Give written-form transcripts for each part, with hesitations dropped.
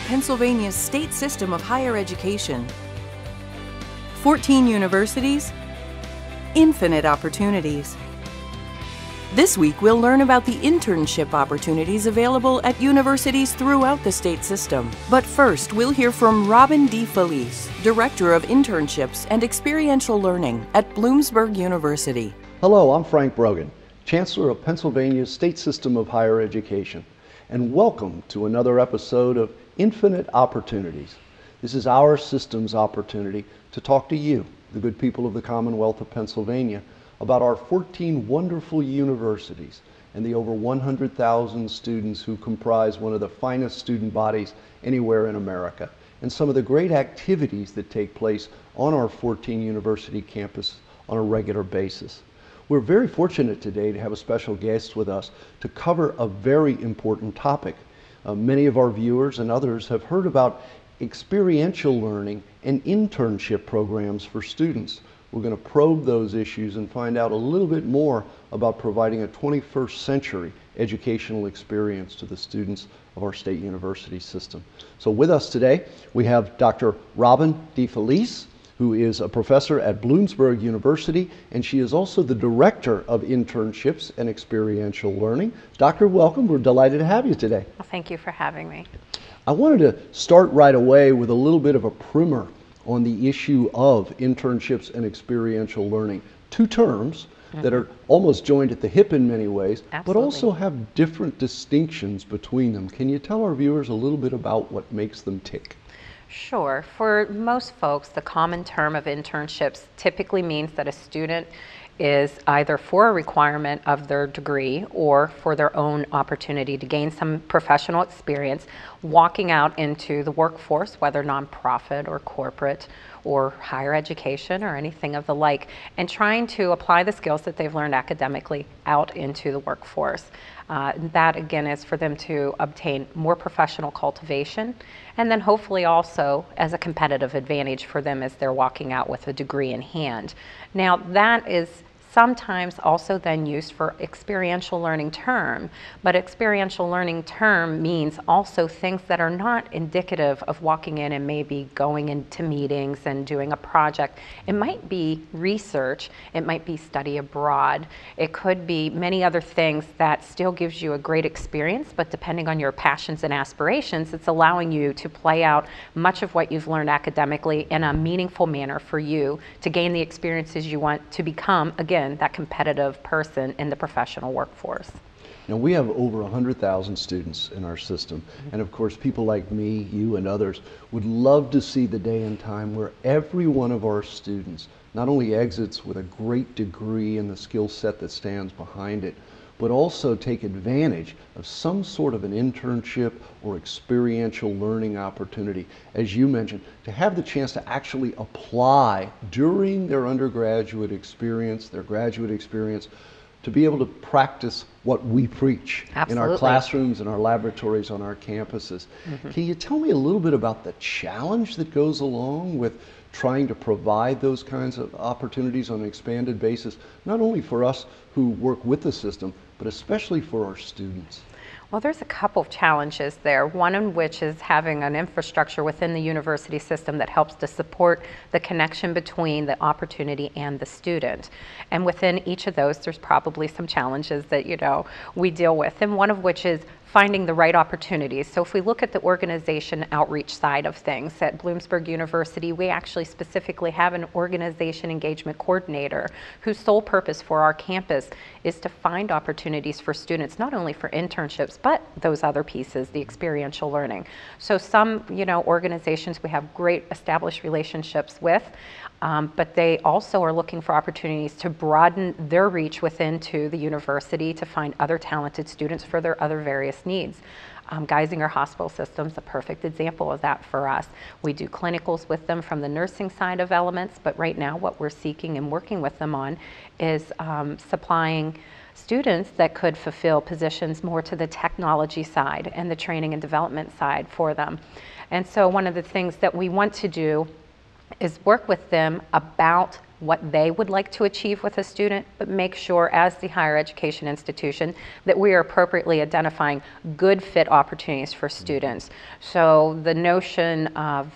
Pennsylvania's state system of higher education. 14 universities, infinite opportunities. This week, we'll learn about the internship opportunities available at universities throughout the state system. But first, we'll hear from Robyn Defelice, Director of Internships and Experiential Learning at Bloomsburg University. Hello, I'm Frank Brogan, Chancellor of Pennsylvania's State System of Higher Education, and welcome to another episode of Infinite Opportunities. This is our system's opportunity to talk to you, the good people of the Commonwealth of Pennsylvania, about our 14 wonderful universities and the over 100,000 students who comprise one of the finest student bodies anywhere in America, and some of the great activities that take place on our 14 university campus on a regular basis. We're very fortunate today to have a special guest with us to cover a very important topic. Many of our viewers and others have heard about experiential learning and internship programs for students. We're going to probe those issues and find out a little bit more about providing a 21st century educational experience to the students of our state university system. So with us today, we have Dr. Robyn Defelice, who is a professor at Bloomsburg University, and she is also the Director of Internships and Experiential Learning. Doctor, welcome. We're delighted to have you today. Well, thank you for having me. I wanted to start right away with a little bit of a primer on the issue of internships and experiential learning. Two terms that are almost joined at the hip in many ways, Absolutely. but also have different distinctions between them. Can you tell our viewers a little bit about what makes them tick? Sure. For most folks, the common term of internships typically means that a student is either for a requirement of their degree or for their own opportunity to gain some professional experience walking out into the workforce, whether nonprofit or corporate or higher education or anything of the like, and trying to apply the skills that they've learned academically out into the workforce. That again is for them to obtain more professional cultivation, and then hopefully also as a competitive advantage for them as they're walking out with a degree in hand. Now that is sometimes also then used for experiential learning term, but experiential learning term means also things that are not indicative of walking in and maybe going into meetings and doing a project. It might be research, it might be study abroad, it could be many other things that still gives you a great experience, but depending on your passions and aspirations, it's allowing you to play out much of what you've learned academically in a meaningful manner for you to gain the experiences you want to become, again, that competitive person in the professional workforce. Now, we have over 100,000 students in our system, and of course people like me, you, and others would love to see the day and time where every one of our students not only exits with a great degree in the skill set that stands behind it, but also take advantage of some sort of an internship or experiential learning opportunity, as you mentioned, to have the chance to actually apply during their undergraduate experience, their graduate experience, to be able to practice what we preach in our classrooms and our laboratories on our campuses. Can you tell me a little bit about the challenge that goes along with trying to provide those kinds of opportunities on an expanded basis, not only for us who work with the system, but especially for our students? Well, there's a couple of challenges there, one in which is having an infrastructure within the university system that helps to support the connection between the opportunity and the student. And within each of those, there's probably some challenges that, we deal with, and one of which is finding the right opportunities. So if we look at the organization outreach side of things, at Bloomsburg University, we actually specifically have an organization engagement coordinator whose sole purpose for our campus is to find opportunities for students, not only for internships, but those other pieces, the experiential learning. So some, organizations we have great established relationships with, but they also are looking for opportunities to broaden their reach within to the university to find other talented students for their other various needs. Geisinger Hospital System's a perfect example of that for us. We do clinicals with them from the nursing side of elements, but right now what we're seeking and working with them on is supplying students that could fulfill positions more to the technology side and the training and development side for them. And so one of the things that we want to do is work with them about what they would like to achieve with a student, but make sure as the higher education institution that we are appropriately identifying good fit opportunities for students. So the notion of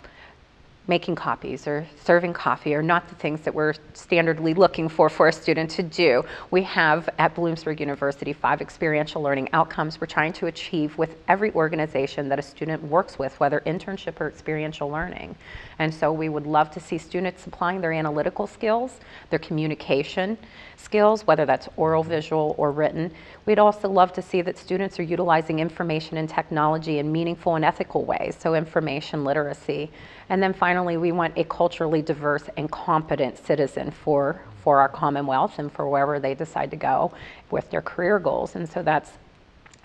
making copies or serving coffee are not the things that we're standardly looking for a student to do. We have at Bloomsburg University 5 experiential learning outcomes we're trying to achieve with every organization that a student works with, whether internship or experiential learning. And so we would love to see students applying their analytical skills, their communication skills, whether that's oral, visual, or written. We'd also love to see that students are utilizing information and technology in meaningful and ethical ways, so information literacy. And then finally, we want a culturally diverse and competent citizen for our Commonwealth and for wherever they decide to go with their career goals. And so that's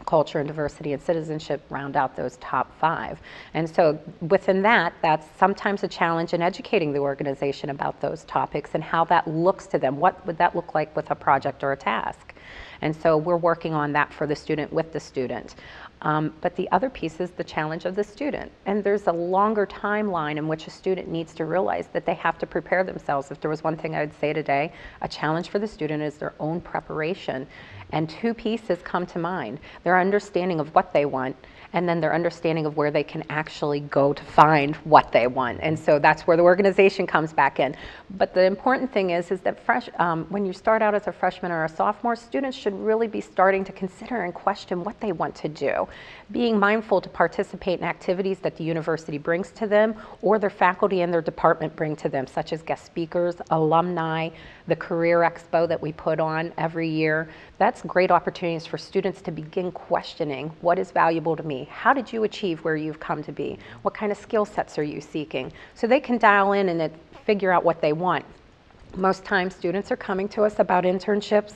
culture and diversity and citizenship round out those top 5. And so within that, that's sometimes a challenge in educating the organization about those topics and how that looks to them. What would that look like with a project or a task? And so we're working on that for the student with the student. But the other piece is the challenge of the student. And there's a longer timeline in which a student needs to realize that they have to prepare themselves. If there was one thing I would say today, a challenge for the student is their own preparation. And 2 pieces come to mind: their understanding of what they want, and then their understanding of where they can actually go to find what they want. And so that's where the organization comes back in. But the important thing is that when you start out as a freshman or a sophomore, students should really be starting to consider and question what they want to do, being mindful to participate in activities that the university brings to them or their faculty and their department bring to them, such as guest speakers, alumni, the Career Expo that we put on every year. That's great opportunities for students to begin questioning what is valuable to me. How did you achieve where you've come to be? What kind of skill sets are you seeking? So they can dial in and figure out what they want. Most times students are coming to us about internships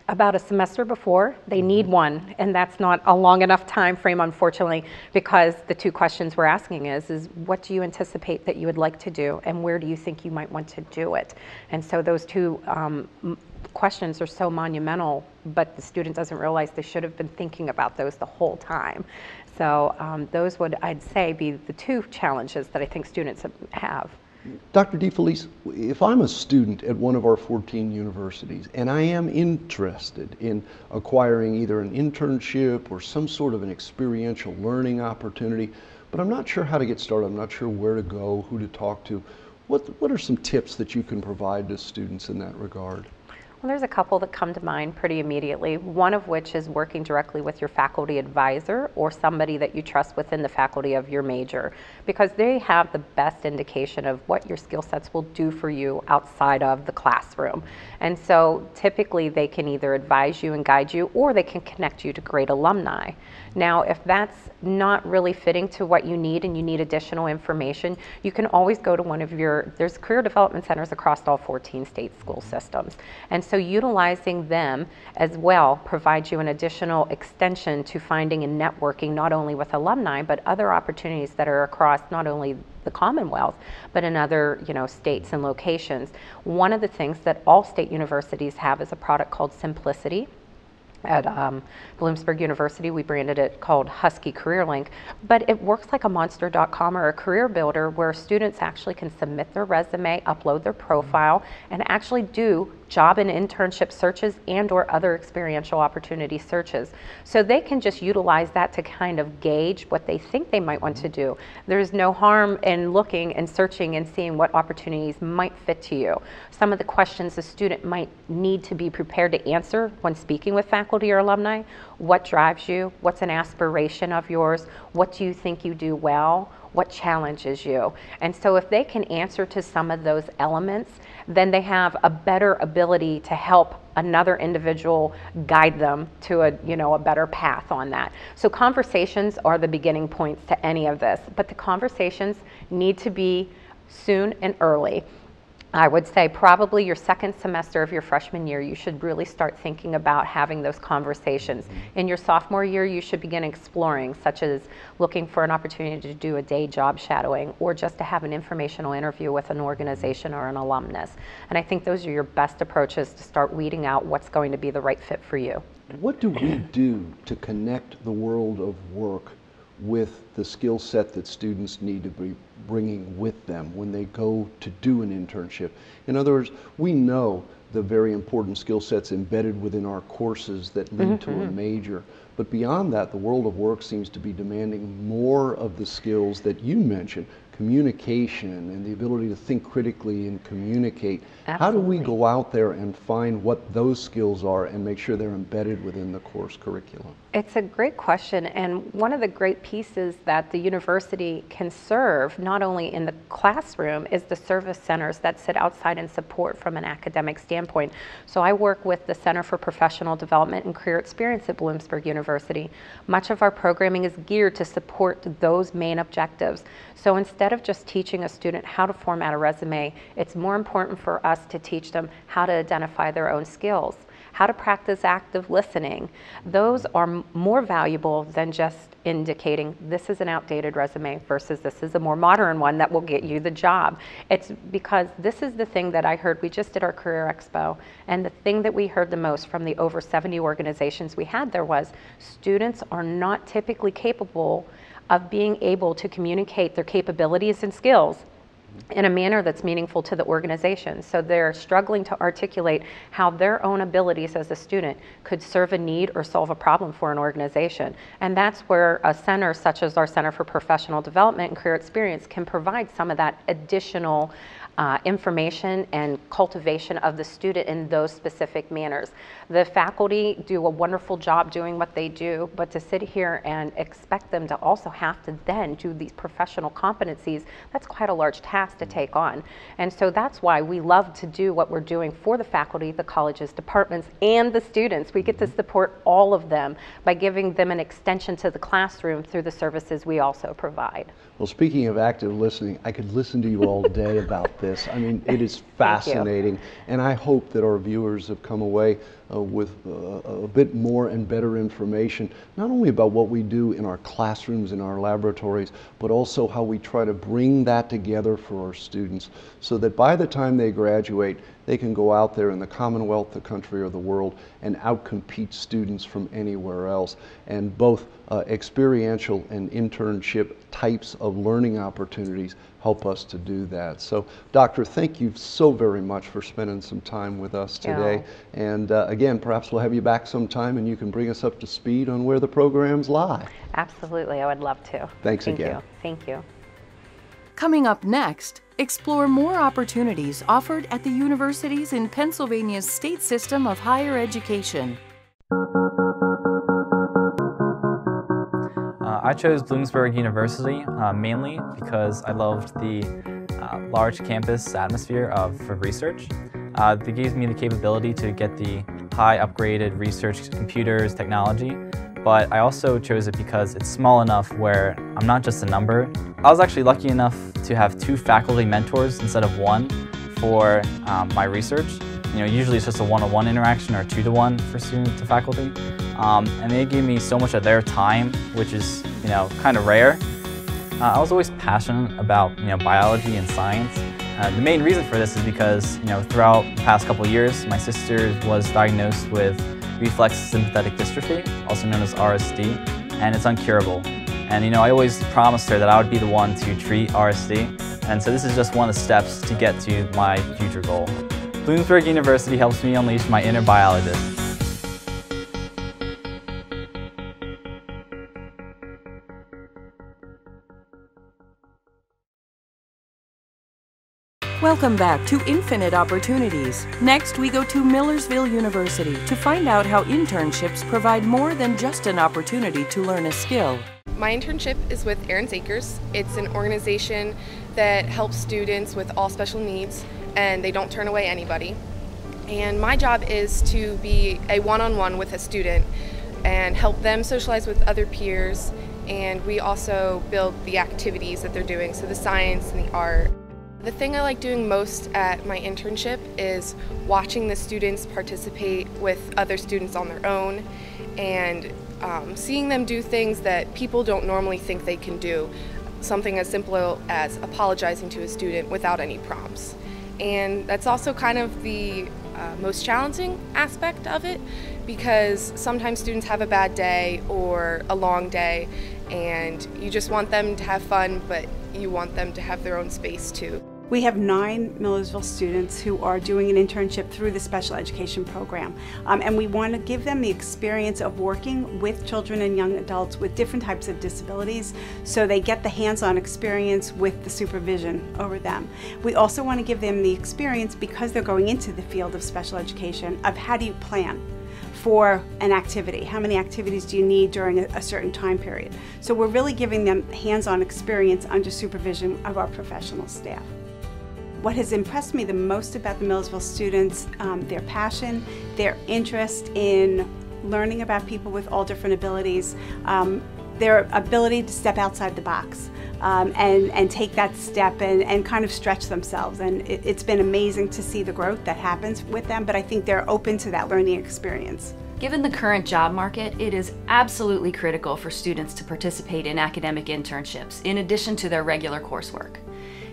about a semester before. They need one, and that's not a long enough time frame, unfortunately, because the 2 questions we're asking is what do you anticipate that you would like to do, and where do you think you might want to do it? And so those 2 questions are so monumental, but the student doesn't realize they should have been thinking about those the whole time. So those would, I'd say, be the 2 challenges that I think students have. Dr. Defelice, if I'm a student at one of our 14 universities and I am interested in acquiring either an internship or some sort of an experiential learning opportunity, but I'm not sure how to get started, I'm not sure where to go, who to talk to, what are some tips that you can provide to students in that regard? Well, there's a couple that come to mind pretty immediately, one of which is working directly with your faculty advisor or somebody that you trust within the faculty of your major, because they have the best indication of what your skill sets will do for you outside of the classroom. And so typically they can either advise you and guide you, or they can connect you to great alumni. Now, if that's not really fitting to what you need and you need additional information, you can always go to one of there's career development centers across all 14 state school systems. And so utilizing them as well provides you an additional extension to finding and networking not only with alumni, but other opportunities that are across not only the Commonwealth, but in other states and locations. One of the things that all state universities have is a product called Simplicity. At Bloomsburg University, we branded it called Husky Career Link, but it works like a monster.com or a career builder where students actually can submit their resume, upload their profile, and actually do job and internship searches and or other experiential opportunity searches. So they can just utilize that to kind of gauge what they think they might want to do. There's no harm in looking and searching and seeing what opportunities might fit to you. Some of the questions a student might need to be prepared to answer when speaking with faculty or alumni: what drives you? What's an aspiration of yours? What do you think you do well? What challenges you? And so if they can answer to some of those elements, then they have a better ability to help another individual guide them to a better path on that. So conversations are the beginning points to any of this, but the conversations need to be soon and early. I would say probably your second semester of your freshman year, you should really start thinking about having those conversations. In your sophomore year, you should begin exploring, such as looking for an opportunity to do a day job shadowing or just to have an informational interview with an organization or an alumnus. And I think those are your best approaches to start weeding out what's going to be the right fit for you. What do we do to connect the world of work with the skill set that students need to be bringing with them when they go to do an internship. In other words, we know the very important skill sets embedded within our courses that lead to a major. But beyond that, the world of work seems to be demanding more of the skills that you mentioned, communication and the ability to think critically and communicate. Absolutely. How do we go out there and find what those skills are and make sure they're embedded within the course curriculum? It's a great question, and one of the great pieces that the university can serve, not only in the classroom, is the service centers that sit outside and support from an academic standpoint. So I work with the Center for Professional Development and Career Experience at Bloomsburg University. Much of our programming is geared to support those main objectives. So instead of just teaching a student how to format a resume, it's more important for us to teach them how to identify their own skills, how to practice active listening. Those are more valuable than just indicating this is an outdated resume versus this is a more modern one that will get you the job. It's because this is the thing that I heard. We just did our Career Expo, and the thing that we heard the most from the over 70 organizations we had there was students are not typically capable of being able to communicate their capabilities and skills in a manner that's meaningful to the organization. So they're struggling to articulate how their own abilities as a student could serve a need or solve a problem for an organization. And that's where a center such as our Center for Professional Development and Career Experience can provide some of that additional information and cultivation of the student in those specific manners. The faculty do a wonderful job doing what they do, but to sit here and expect them to also have to then do these professional competencies, that's quite a large task to take on. And so that's why we love to do what we're doing for the faculty, the colleges, departments, and the students. We get to support all of them by giving them an extension to the classroom through the services we also provide. Well, speaking of active listening, I could listen to you all day about this. I mean, it is fascinating, and I hope that our viewers have come away with a bit more and better information, not only about what we do in our classrooms, in our laboratories, but also how we try to bring that together for our students so that by the time they graduate, they can go out there in the Commonwealth, the country, or the world and outcompete students from anywhere else. And both experiential and internship types of learning opportunities help us to do that. So, Doctor, thank you so very much for spending some time with us today. Yeah. And again, perhaps we'll have you back sometime and you can bring us up to speed on where the programs lie. Absolutely, I would love to. Thanks again. Thank you. Coming up next, explore more opportunities offered at the universities in Pennsylvania's state system of higher education. I chose Bloomsburg University mainly because I loved the large campus atmosphere of research. It gives me the capability to get the high upgraded research computers, technology, but I also chose it because it's small enough where I'm not just a number. I was actually lucky enough to have 2 faculty mentors instead of 1 for my research. You know, usually it's just a one-on-one interaction or 2-to-1 for student to faculty. And they gave me so much of their time, which is, you know, kind of rare. I was always passionate about, you know, biology and science. The main reason for this is because, you know, throughout the past couple of years, my sister was diagnosed with reflex sympathetic dystrophy, also known as RSD, and it's uncurable. And, you know, I always promised her that I would be the one to treat RSD, and so this is just one of the steps to get to my future goal. Bloomsburg University helps me unleash my inner biologist. Welcome back to Infinite Opportunities. Next, we go to Millersville University to find out how internships provide more than just an opportunity to learn a skill. My internship is with Aaron's Acres. It's an organization that helps students with all special needs, and they don't turn away anybody. And my job is to be a one-on-one with a student and help them socialize with other peers, and we also build the activities that they're doing, so the science and the art. The thing I like doing most at my internship is watching the students participate with other students on their own and seeing them do things that people don't normally think they can do. Something as simple as apologizing to a student without any prompts. And that's also kind of the most challenging aspect of it, because sometimes students have a bad day or a long day, and you just want them to have fun, but you want them to have their own space too. We have 9 Millersville students who are doing an internship through the special education program. And we want to give them the experience of working with children and young adults with different types of disabilities, so they get the hands-on experience with the supervision over them. We also want to give them the experience, because they're going into the field of special education, of how do you plan for an activity? How many activities do you need during a certain time period? So we're really giving them hands-on experience under supervision of our professional staff. What has impressed me the most about the Millersville students, their passion, their interest in learning about people with all different abilities, their ability to step outside the box and take that step and kind of stretch themselves. And it's been amazing to see the growth that happens with them, but I think they're open to that learning experience. Given the current job market, it is absolutely critical for students to participate in academic internships in addition to their regular coursework.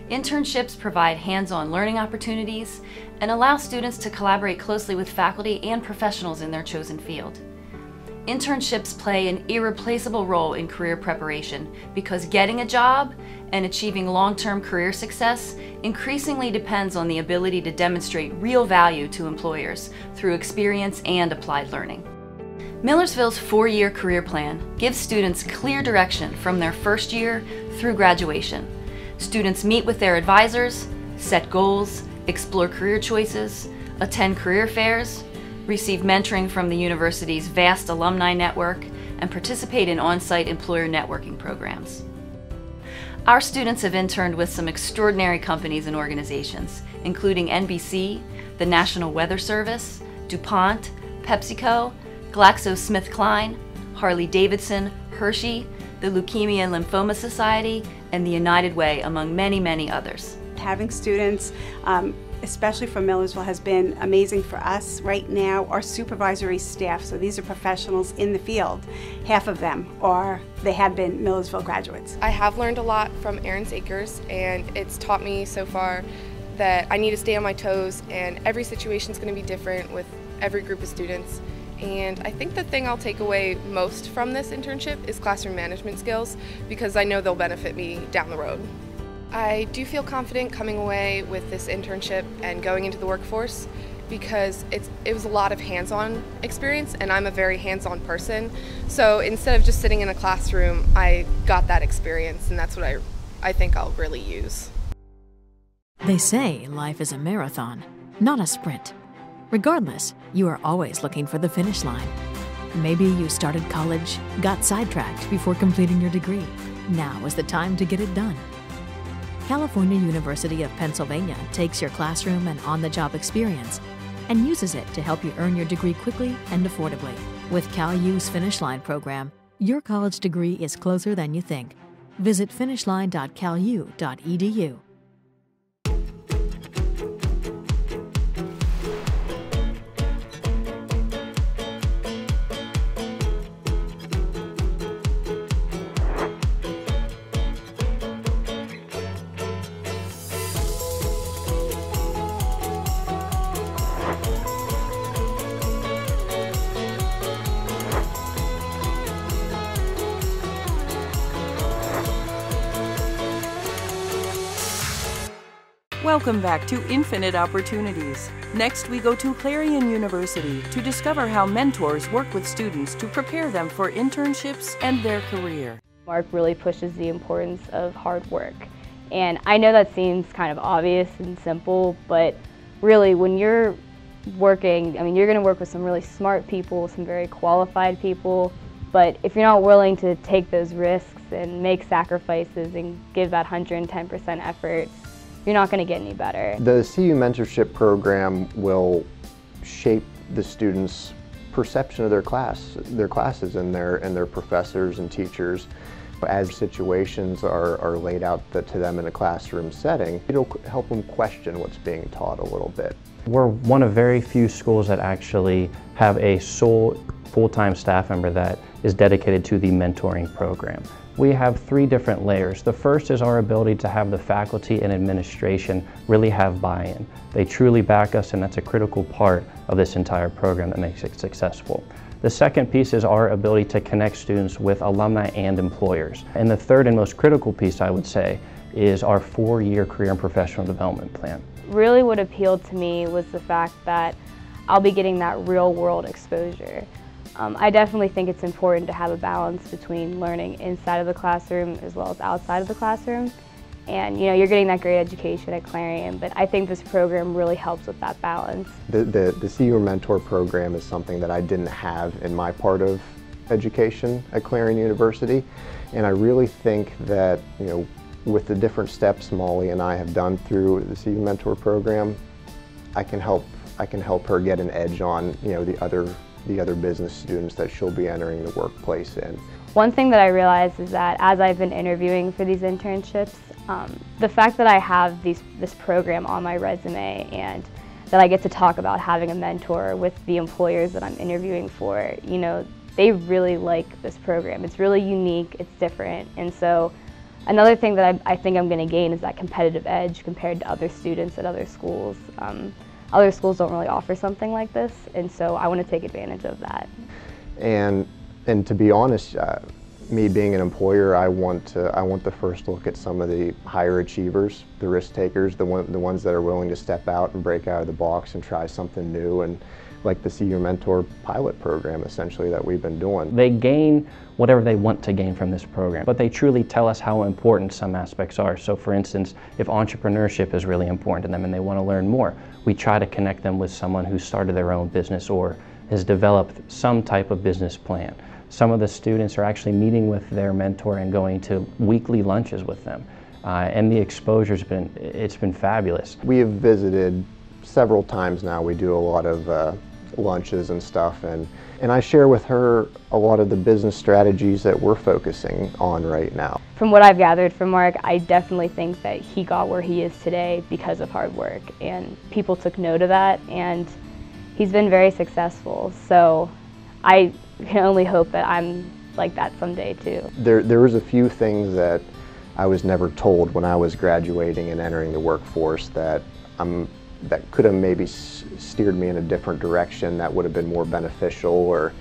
Internships provide hands-on learning opportunities and allow students to collaborate closely with faculty and professionals in their chosen field. Internships play an irreplaceable role in career preparation because getting a job and achieving long-term career success increasingly depends on the ability to demonstrate real value to employers through experience and applied learning. Millersville's 4-year career plan gives students clear direction from their first year through graduation. Students meet with their advisors, set goals, explore career choices, attend career fairs, receive mentoring from the university's vast alumni network, and participate in on-site employer networking programs. Our students have interned with some extraordinary companies and organizations, including NBC, the National Weather Service, DuPont, PepsiCo, GlaxoSmithKline, Harley-Davidson, Hershey, the Leukemia and Lymphoma Society, and the United Way, among many, many others. Having students, especially from Millersville, has been amazing for us. Right now, our supervisory staff, so these are professionals in the field, half of them they have been Millersville graduates. I have learned a lot from Aaron's Acres, and it's taught me so far that I need to stay on my toes, and every situation is going to be different with every group of students. And I think the thing I'll take away most from this internship is classroom management skills, because I know they'll benefit me down the road. I do feel confident coming away with this internship and going into the workforce, because it was a lot of hands-on experience, and I'm a very hands-on person. So instead of just sitting in a classroom, I got that experience, and that's what I think I'll really use. They say life is a marathon, not a sprint. Regardless, you are always looking for the finish line. Maybe you started college, got sidetracked before completing your degree. Now is the time to get it done. California University of Pennsylvania takes your classroom and on-the-job experience and uses it to help you earn your degree quickly and affordably. With CalU's Finish Line program, your college degree is closer than you think. Visit finishline.calu.edu. Welcome back to Infinite Opportunities. Next, we go to Clarion University to discover how mentors work with students to prepare them for internships and their career. Mark really pushes the importance of hard work. And I know that seems kind of obvious and simple, but really when you're working, I mean, you're going to work with some really smart people, some very qualified people, but if you're not willing to take those risks and make sacrifices and give that 110% effort, you're not going to get any better. The CU mentorship program will shape the students' perception of their classes and their professors and teachers. As situations are laid out to them in a classroom setting, it'll help them question what's being taught a little bit. We're one of very few schools that actually have a sole full-time staff member that is dedicated to the mentoring program. We have 3 different layers. The first is our ability to have the faculty and administration really have buy-in. They truly back us, and that's a critical part of this entire program that makes it successful. The second piece is our ability to connect students with alumni and employers. And the third and most critical piece, I would say, is our 4-year career and professional development plan. Really what appealed to me was the fact that I'll be getting that real world exposure. I definitely think it's important to have a balance between learning inside of the classroom as well as outside of the classroom. And you're getting that great education at Clarion, but I think this program really helps with that balance. The See Your Mentor program is something that I didn't have in my part of education at Clarion University. And I really think that, with the different steps Molly and I have done through the See Your Mentor program, I can help her get an edge on, the other business students that she'll be entering the workplace in. One thing that I realized is that as I've been interviewing for these internships, the fact that I have this program on my resume and that I get to talk about having a mentor with the employers that I'm interviewing for, they really like this program. It's really unique, it's different, and so another thing that I think I'm going to gain is that competitive edge compared to other students at other schools. Other schools don't really offer something like this, and so I want to take advantage of that. And to be honest, me being an employer, I want the first look at some of the higher achievers, the risk takers, the ones that are willing to step out and break out of the box and try something new, and like the See Your Mentor pilot program essentially that we've been doing. They gain whatever they want to gain from this program, but they truly tell us how important some aspects are. So for instance, if entrepreneurship is really important to them and they want to learn more, we try to connect them with someone who started their own business or has developed some type of business plan. Some of the students are actually meeting with their mentor and going to weekly lunches with them. And the exposure's been fabulous. We have visited several times now. We do a lot of lunches and stuff, and I share with her a lot of the business strategies that we're focusing on right now. From what I've gathered from Mark, I definitely think that he got where he is today because of hard work, and people took note of that, and he's been very successful. So I can only hope that I'm like that someday too. There was a few things that I was never told when I was graduating and entering the workforce that could have maybe steered me in a different direction that would have been more beneficial or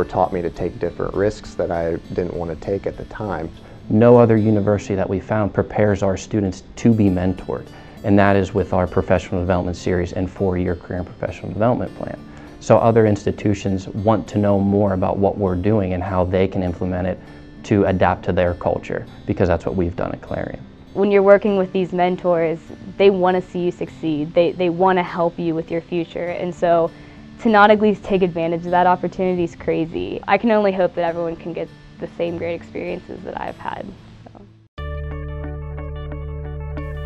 taught me to take different risks that I didn't want to take at the time. No other university that we found prepares our students to be mentored, and that is with our professional development series and 4-year career and professional development plan. So other institutions want to know more about what we're doing and how they can implement it to adapt to their culture, because that's what we've done at Clarion. When you're working with these mentors, they want to see you succeed. They want to help you with your future, and so to not at least take advantage of that opportunity is crazy. I can only hope that everyone can get the same great experiences that I've had.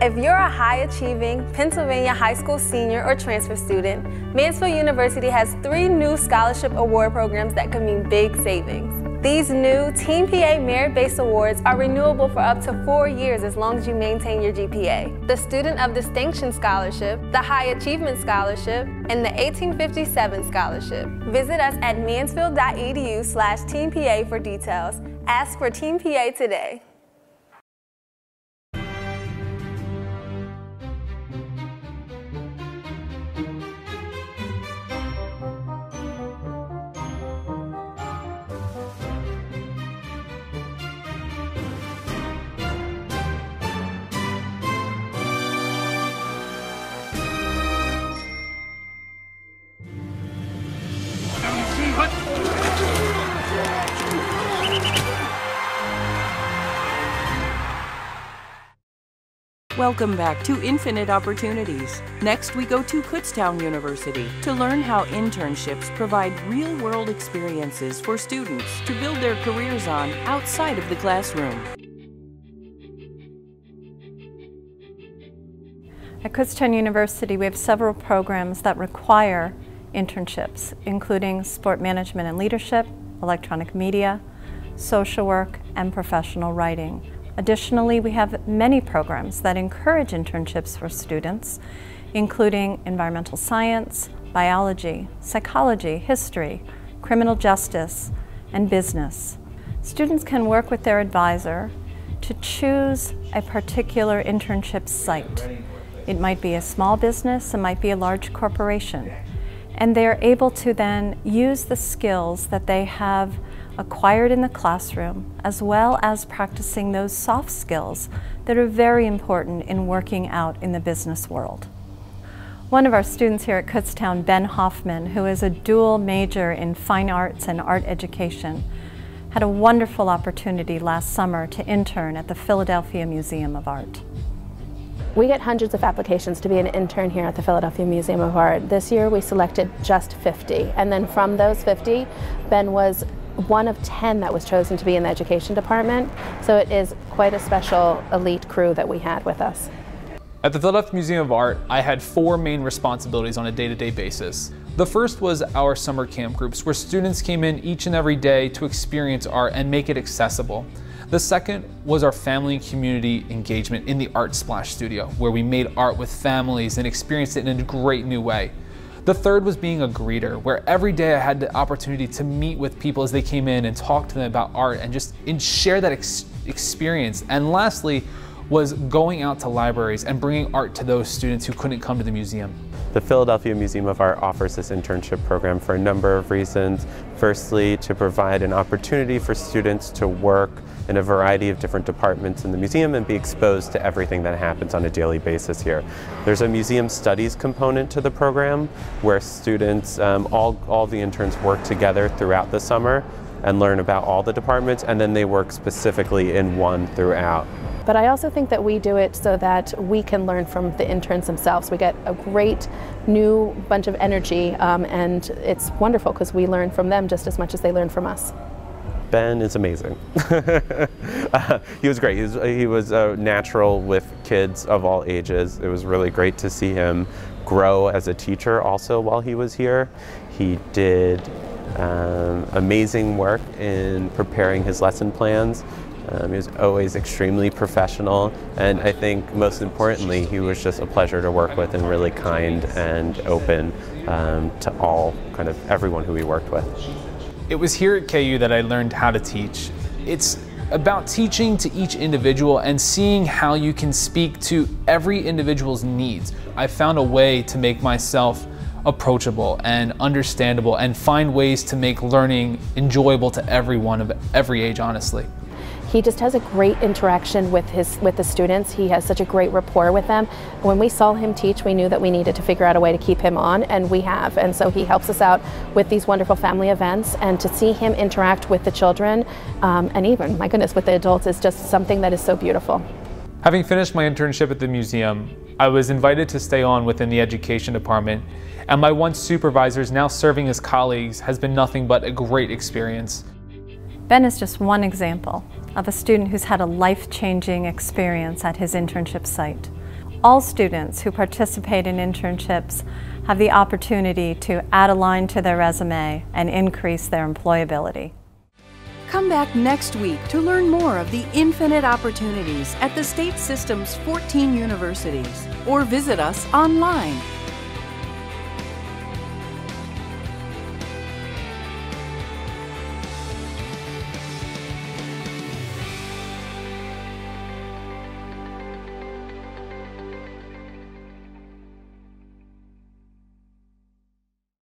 If you're a high-achieving Pennsylvania high school senior or transfer student, Millersville University has 3 new scholarship award programs that could mean big savings. These new Team PA merit-based awards are renewable for up to 4 years as long as you maintain your GPA. The Student of Distinction Scholarship, the High Achievement Scholarship, and the 1857 Scholarship. Visit us at mansfield.edu/TeamPA for details. Ask for Team PA today. Welcome back to Infinite Opportunities. Next, we go to Kutztown University to learn how internships provide real-world experiences for students to build their careers on outside of the classroom. At Kutztown University, we have several programs that require internships, including sport management and leadership, electronic media, social work, and professional writing. Additionally, we have many programs that encourage internships for students, including environmental science, biology, psychology, history, criminal justice, and business. Students can work with their advisor to choose a particular internship site. It might be a small business, it might be a large corporation. And they're able to then use the skills that they have acquired in the classroom, as well as practicing those soft skills that are very important in working out in the business world. One of our students here at Kutztown, Ben Hoffman, who is a dual major in fine arts and art education, had a wonderful opportunity last summer to intern at the Philadelphia Museum of Art. We get hundreds of applications to be an intern here at the Philadelphia Museum of Art. This year we selected just 50, and then from those 50, Ben was one of 10 that was chosen to be in the education department, so it is quite a special elite crew that we had with us. At the Philadelphia Museum of Art, I had 4 main responsibilities on a day-to-day basis. The first was our summer camp groups, where students came in each and every day to experience art and make it accessible. The second was our family and community engagement in the Art Splash Studio, where we made art with families and experienced it in a great new way. The third was being a greeter, where every day I had the opportunity to meet with people as they came in and talk to them about art and just share that experience. And lastly, was going out to libraries and bringing art to those students who couldn't come to the museum. The Philadelphia Museum of Art offers this internship program for a number of reasons. Firstly, to provide an opportunity for students to work in a variety of different departments in the museum and be exposed to everything that happens on a daily basis here. There's a museum studies component to the program where students, all the interns work together throughout the summer and learn about all the departments, and then they work specifically in one throughout. But I also think that we do it so that we can learn from the interns themselves. We get a great new bunch of energy, and it's wonderful because we learn from them just as much as they learn from us. Ben is amazing. He was great. He was natural with kids of all ages. It was really great to see him grow as a teacher also while he was here. He did amazing work in preparing his lesson plans. He was always extremely professional, and I think most importantly, he was just a pleasure to work with and really kind and open to everyone who he worked with. It was here at KU that I learned how to teach. It's about teaching to each individual and seeing how you can speak to every individual's needs. I found a way to make myself approachable and understandable and find ways to make learning enjoyable to everyone of every age, honestly. He just has a great interaction with the students. He has such a great rapport with them. When we saw him teach, we knew that we needed to figure out a way to keep him on, and we have. And so he helps us out with these wonderful family events, and to see him interact with the children, and even, my goodness, with the adults is just something that is so beautiful. Having finished my internship at the museum, I was invited to stay on within the education department, and my once supervisors, now serving as colleagues, has been nothing but a great experience. Ben is just one example of a student who's had a life-changing experience at his internship site. All students who participate in internships have the opportunity to add a line to their resume and increase their employability. Come back next week to learn more of the infinite opportunities at the state system's 14 universities, or visit us online